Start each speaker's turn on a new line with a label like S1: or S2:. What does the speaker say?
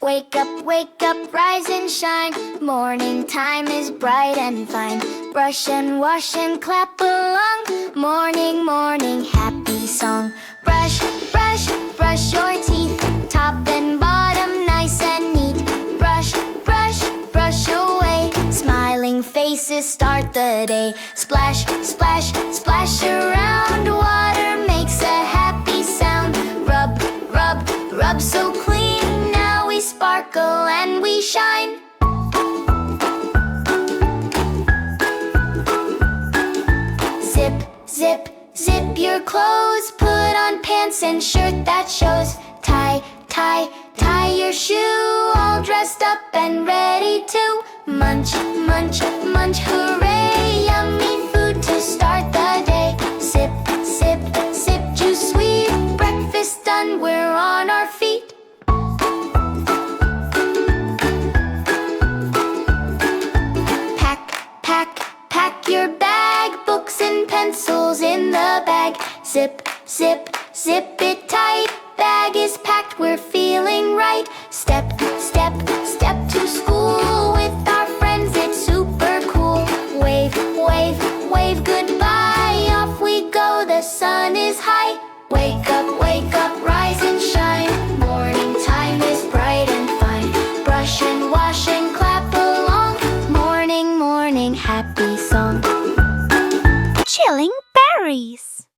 S1: wake up, rise and shine. Morning time is bright and fine. Brush and wash and clap along. Morning, morning, happy song. Brush, brush, brush your teeth. Top and bottom, nice and neat. Brush, brush, brush away. Smiling faces start the day. Splash, splash, splash around. Water makes a happy sound. Rub, rub, rub so clean. Now we sparkle and we shine. Zip, zip, zip your clothes. Put on pants and shirt that shows. Tie, tie, tie your shoe. All dressed up and ready to munch, munch, munch, hooray. Yummy food to start the day. Sip, sip, sip juice sweet. Breakfast done, we're on our feet. Pack, pack, pack your bag. Books and pencils in the bag. Zip, zip, zip it tight. Bag is packed, we're feeling right. Step, step, step to school.